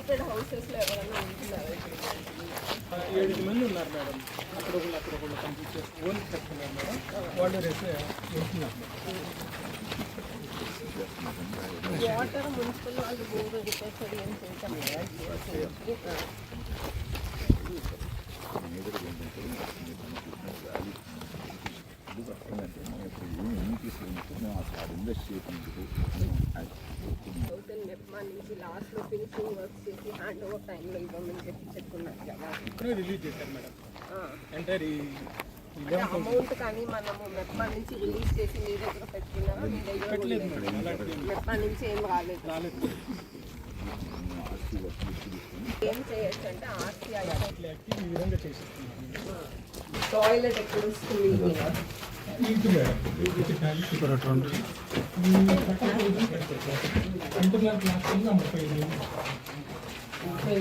Related హౌసెస్లో ఎవరైనా ఉంటున్నారా? 7 మంది ఉన్నారు మేడం. అక్కడ కంప్లీట్ చేసి ఓన్ పెట్టుకున్నారు మేడం. వాళ్ళు రేపు వెళ్తున్నారు. వాటర్ మున్సిపల్ వాళ్ళు బోర్డు రిపేర్ చేయడం చేయటం లేదా? నుంచి లాస్ట్లో ఫినిషింగ్ వర్క్స్ చేసి హ్యాండ్ ఓవర్ టైంలో ఇవ్వమని చెప్పి చెప్పుకున్నారు కదా, ఇప్పుడే రిలీజ్ చేశారు మేడం. అంటే అమౌంట్ కానీ మనము మెప్పా నుంచి రిలీజ్ చేసి మీ దగ్గర పెట్టుకున్నారా? మీ దగ్గర మెప్పా నుంచి ఏం రాలేదు. ఏం చేయొచ్చు అంటే ఆర్టీఐ ఈ విధంగా చేసేస్తున్నాం. టాయిలెట్ ఎక్కడ వస్తుంది?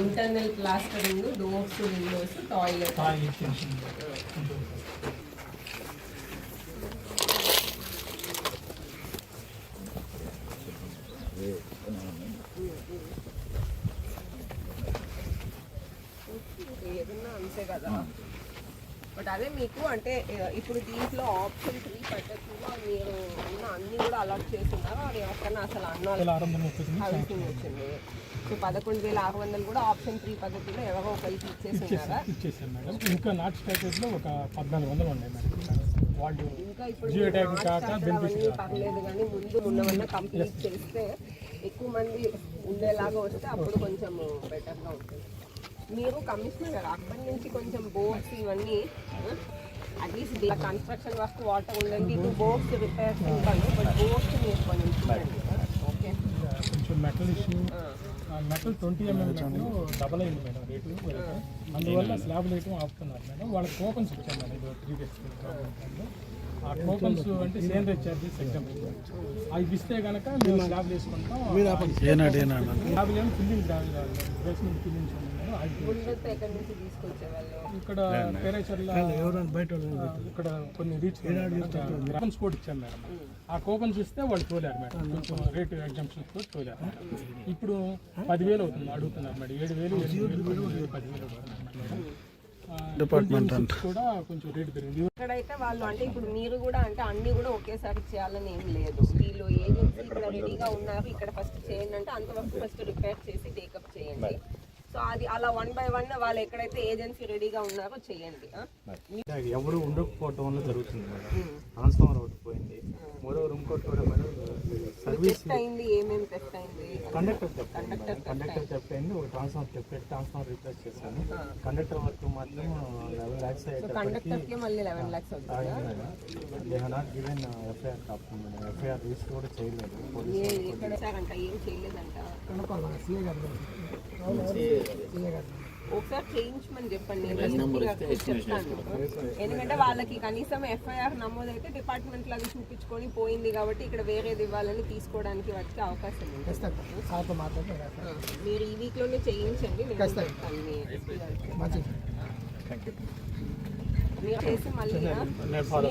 Internal plastering, doors, Windows, toilet. ఏదన్నా అంతే కదా. బట్ అదే మీకు అంటే ఇప్పుడు దీంట్లో ఆప్షన్ 3 పద్ధతిలో మీరు అన్ని కూడా అలాట్ చేస్తున్నారు. అది ఎవరికన్నా అసలు హౌసింగ్ వచ్చింది. సో 11,600 కూడా ఆప్షన్ 3 పద్ధతిలో ఎవరో ఒకరికి ఇచ్చేస్తున్నారా? ఇచ్చేసారు మేడం. ఇంకా నాట్ స్టాటస్లో ఒక 1400 ఉన్నాయి మేడం. వాళ్ళు ఇంకా ఇప్పుడు పర్లేదు కానీ ముందు ఉన్నవన్నా కంప్లీట్ చేస్తే ఎక్కువ మంది ఉండేలాగా వస్తే అప్పుడు కొంచెం బెటర్గా ఉంటుంది. మీరు కమిషనర్ గారు అక్కడి నుంచి కొంచెం బోర్డ్స్ ఇవన్నీ అట్లీస్ట్ కన్స్ట్రక్షన్ వర్క్ వాటర్ ఉండండి, బోర్డ్స్ రిపేర్స్ ఉంటాను. బట్ బోర్డ్స్ మీరు కొంచెం చూడండి. ఓకే, కొంచెం metal issue. Metal 20 mm double అయింది మేడం రేటు. అందువల్ల స్లాబ్ రేటు ఆపుతున్నారు మేడం. వాళ్ళకి కూపన్స్ ఇచ్చాను మేడం. ఇది 3 days ఆ కూపన్స్ అంటే సేమ్ రేట్ చార్జెస్ ఎగ్జాంపుల్ అవి ఇస్తే కనుక మేము స్లాబ్ వేసుకుంటాం. స్లాబ్ ఏమో ఫిల్లింగ్ బేస్మెంట్ ఫిల్లింగ్ ఇక్కడ పేరేచర్ల ఇక్కడ కొన్ని రీచ్ కూపన్స్ కూడా ఇచ్చాం మేడం. ఆ కూపన్స్ ఇస్తే వాళ్ళు తోలారు మేడం. కొంచెం రేటు ఎగ్జామ్షన్ కూడా తోలారు. ఇప్పుడు 10,000 అవుతుంది అడుగుతున్నారు మేడం. 7,000, 8,000, 10,000 అవుతుంది. డిపార్ట్మెంట్ కూడా కొంచెం రేటు పెరిగింది. ఇక్కడైతే వాళ్ళు అంటే ఇప్పుడు మీరు కూడా అంటే అన్ని కూడా ఒకేసారి చేయాలని ఏం లేదు. వీళ్ళు ఏజెన్సీ ఇక్కడ రెడీగా ఉన్నారు, ఇక్కడ ఫస్ట్ చేయండి అంటే అంతవరకు ఫస్ట్ రిపేర్ చేసి టేకప్ చేయండి. సో అది అలా 1 by 1 వాళ్ళు ఎక్కడైతే ఏజెన్సీ రెడీగా ఉన్నారో చేయండి. ఎవరు ఉండకపోవటం వల్ల జరుగుతుంది మేడం. ట్రాన్స్ఫార్మర్ ఒకటి పోయింది. మరో ఇంకోటి కూడా మేడం సర్వీస్ అయింది. ఏమేమి టెస్ట్ అయింది? కండక్టర్ చెప్పండి. ఒక ట్రాన్స్ఫార్మర్ రిప్లేస్ చేశాను. కండక్టర్ వర్క్ మాత్రం 11 lakhs అయ్యింది. కండక్టర్కి మళ్ళీ 11 lakhs అవుతుంది. They have not given FIR copy madam. FIR register కూడా చేయలేదు. ఎక్కడ సారంట ఏం చేయలేదంట. ఒకసారి చేయించమని చెప్పండి, చెప్తాను. ఎందుకంటే వాళ్ళకి కనీసం ఎఫ్ఐఆర్ నమోదైతే డిపార్ట్మెంట్ లాగా చూపించుకొని పోయింది కాబట్టి ఇక్కడ వేరేది ఇవ్వాలని తీసుకోవడానికి వచ్చే అవకాశం ఉంది. మీరు ఈ వీక్లోనే చేయించండి. మీరు చేసి మళ్ళీ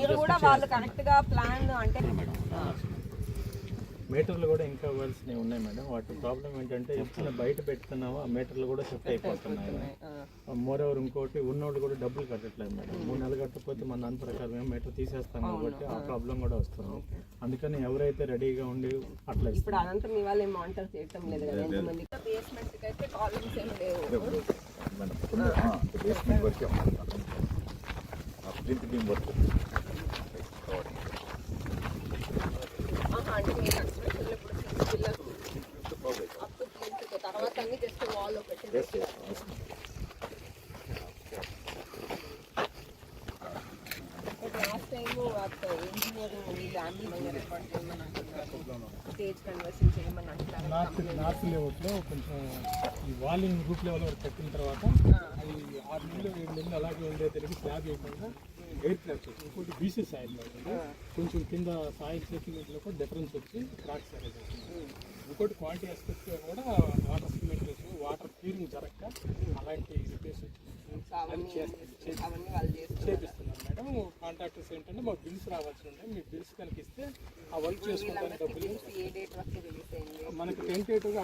మీరు కూడా వాళ్ళు కరెక్ట్గా ప్లాన్ అంటే మీటర్లు కూడా ఇంకా ఇవ్వాల్సినవి ఉన్నాయి మేడం. వాటి ప్రాబ్లం ఏంటంటే ఇచ్చిన బయట పెడుతున్నాము, ఆ మీటర్లు కూడా షిఫ్ట్ అయిపోతున్నాయి. మోరెవర్ ఇంకోటి ఉన్నోళ్ళు కూడా డబ్బులు కట్టట్లేదు మేడం. 3 నెలలు కట్టకపోతే మన దాని ప్రకారం మీటర్ తీసేస్తాం కాబట్టి ఆ ప్రాబ్లం కూడా వస్తుంది. అందుకని ఎవరైతే రెడీగా ఉండి అట్లా ఇప్పుడు అదంతా మీ వాళ్ళు ఏం మానిటర్ చేయటం లేదు కదా. ఎంతమంది బేస్మెంట్కి అయితే కాలమ్స్ ఏం లేవు. అంటే మీ కన్స్ట్రక్షన్లో ఇప్పుడు తర్వాత అన్ని జస్ట్ వాల్ ఒకటి లాస్ట్ టైము ఇంజనీరింగ్ వీళ్ళు అంబులెన్స్ రికార్డ్ చేయమని అంటున్నారు. స్టేజ్ కన్వర్షన్ చేయమని అంటున్నారు. నార్త్ లెవెల్లో కొంచెం ఈ వాలింగ్ రూట్ లెవెల్ వరకు కట్టిన తర్వాత అది 6 నెలలు 7 నెలలు అలాగే ఉండే తిరిగి స్లాబ్ వేయకుండా ఎయిర్ క్రాక్స్ వచ్చి ఇంకోటి బీసీ సాయిల్ కొంచెం కింద సాయిల్ సెటిల్మెంట్లో కూడా డిఫరెన్స్ వచ్చి క్రాక్స్ అనేది వస్తుంది. ఇంకోటి క్వాలిటీ ఆస్పెక్ట్గా కూడా వాటర్ సిమెంట్ వాటర్ క్యూరింగ్ జరగక అలాంటి రిపేర్స్ చేపిస్తున్నారు మేడం. కాంట్రాక్టర్స్ ఏంటంటే మాకు బిల్స్ రావాల్సి ఉంటాయి. మీ బిల్స్ కనుక ఇస్తే ఆ వర్క్ చేసుకోవడానికి డబ్బులు మనకి టెంటేటివ్గా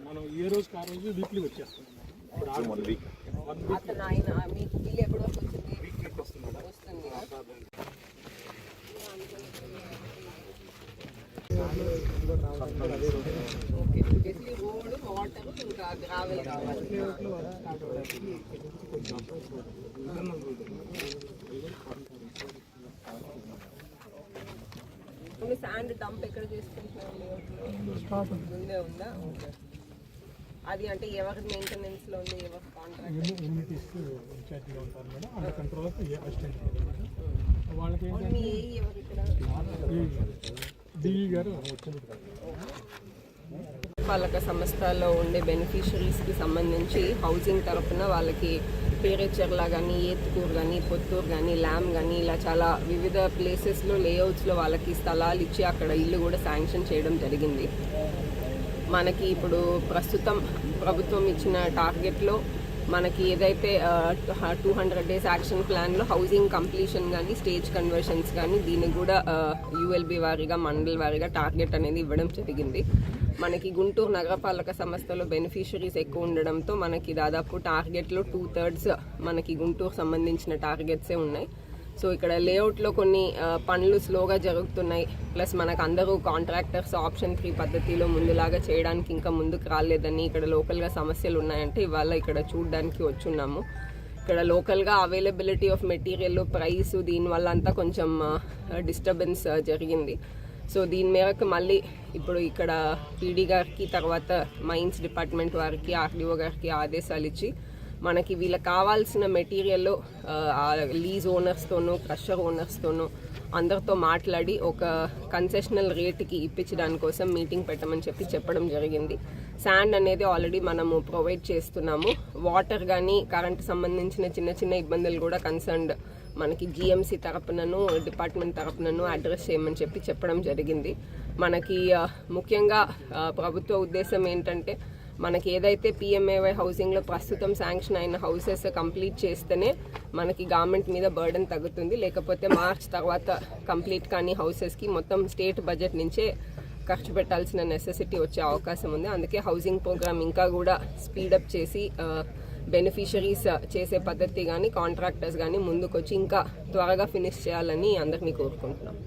మనం ఏ రోజుకి ఆ రోజు వీక్లీ వచ్చేస్తున్నాం. ఇప్పుడు 1 వీక్ అతను ఆయన మీకు బిల్ ఎప్పటి వరకు వచ్చింది? వీక్ వస్తున్నాడు. వస్తుంది. ఓకే, బేసిక్లీ రోడ్, వాటర్, ఇంకా గ్రావెల్ కావాలి. శాండ్ డంప్ ఎక్కడ చేసుకుంటున్నాం? ముందే ఉందా? ఓకే. అది అంటే ఎవరి మెయింటెనెన్స్ లో ఉంది, ఎవరి కాంట్రాక్ట్? ఇన్ఛార్జిగా ఉంటారు మేడం, అండర్ కంట్రోల్ అసిస్టెంట్ వాళ్ళకి ఎవరు ఇక్కడ? డిఈ గారు వచ్చింది. పాలక సంస్థలో ఉండే బెనిఫిషరీస్కి సంబంధించి హౌసింగ్ తరఫున వాళ్ళకి పేరేచర్ల కానీ, ఏత్కూరు కానీ, పొత్తూరు కానీ, ల్యామ్ కానీ ఇలా చాలా వివిధ ప్లేసెస్లో లేఅవుట్స్లో వాళ్ళకి స్థలాలు ఇచ్చి అక్కడ ఇల్లు కూడా శాంక్షన్ చేయడం జరిగింది. మనకి ఇప్పుడు ప్రస్తుతం ప్రభుత్వం ఇచ్చిన టార్గెట్లో మనకి ఏదైతే 200 days యాక్షన్ ప్లాన్లో హౌసింగ్ కంప్లీషన్ కానీ, స్టేజ్ కన్వర్షన్స్ కానీ దీనికి కూడా యూఎల్బి వారీగా, మండల్ వారీగా టార్గెట్ అనేది ఇవ్వడం జరిగింది. మనకి గుంటూరు నగరపాలక సంస్థలో బెనిఫిషరీస్ ఎక్కువ ఉండడంతో మనకి దాదాపు టార్గెట్లో 2/3 మనకి గుంటూరు సంబంధించిన టార్గెట్సే ఉన్నాయి. సో ఇక్కడ లేఅవుట్లో కొన్ని పనులు స్లోగా జరుగుతున్నాయి. ప్లస్ మనకు అందరూ కాంట్రాక్టర్స్ ఆప్షన్ 3 పద్ధతిలో ముందులాగా చేయడానికి ఇంకా ముందుకు రాలేదని, ఇక్కడ లోకల్గా సమస్యలు ఉన్నాయంటే ఇవాళ ఇక్కడ చూడడానికి వచ్చున్నాము. ఇక్కడ లోకల్గా అవైలబిలిటీ ఆఫ్ మెటీరియల్, ప్రైస్, దీనివల్ల అంతా కొంచెం డిస్టర్బెన్స్ జరిగింది. సో దీని మేరకు మళ్ళీ ఇప్పుడు ఇక్కడ పీడీ గారికి, తర్వాత మైన్స్ డిపార్ట్మెంట్ వారికి, ఆర్డీఓ గారికి ఆదేశాలు ఇచ్చి మనకి వీళ్ళకి కావాల్సిన మెటీరియల్ లీజ్ ఓనర్స్తోనూ, క్రషర్ ఓనర్స్తోనూ అందరితో మాట్లాడి ఒక కన్సెషనల్ రేట్కి ఇప్పించడానికి కోసం మీటింగ్ పెట్టమని చెప్పడం జరిగింది. శాండ్ అనేది ఆల్రెడీ మనము ప్రొవైడ్ చేస్తున్నాము. వాటర్ కానీ, కరెంట్ సంబంధించిన చిన్న చిన్న ఇబ్బందులు కూడా కన్సర్న్డ్ మనకి జిఎంసీ తరపునను, డిపార్ట్మెంట్ తరపునను అడ్రస్ చేయమని చెప్పడం జరిగింది. మనకి ముఖ్యంగా ప్రభుత్వ ఉద్దేశం ఏంటంటే మనకి ఏదైతే పిఎంఏవై హౌసింగ్లో ప్రస్తుతం శాంక్షన్ అయిన హౌసెస్ కంప్లీట్ చేస్తేనే మనకి గవర్నమెంట్ మీద బర్డెన్ తగ్గుతుంది. లేకపోతే మార్చ్ తర్వాత కంప్లీట్ కానీ హౌసెస్కి మొత్తం స్టేట్ బడ్జెట్ నుంచే ఖర్చు పెట్టాల్సిన నెసెసిటీ వచ్చే అవకాశం ఉంది. అందుకే హౌసింగ్ ప్రోగ్రామ్ ఇంకా కూడా స్పీడప్ చేసి బెనిఫిషరీస్ చేసే పద్ధతి కానీ, కాంట్రాక్టర్స్ కానీ ముందుకొచ్చి ఇంకా త్వరగా ఫినిష్ చేయాలని అందరినీ కోరుకుంటున్నాం.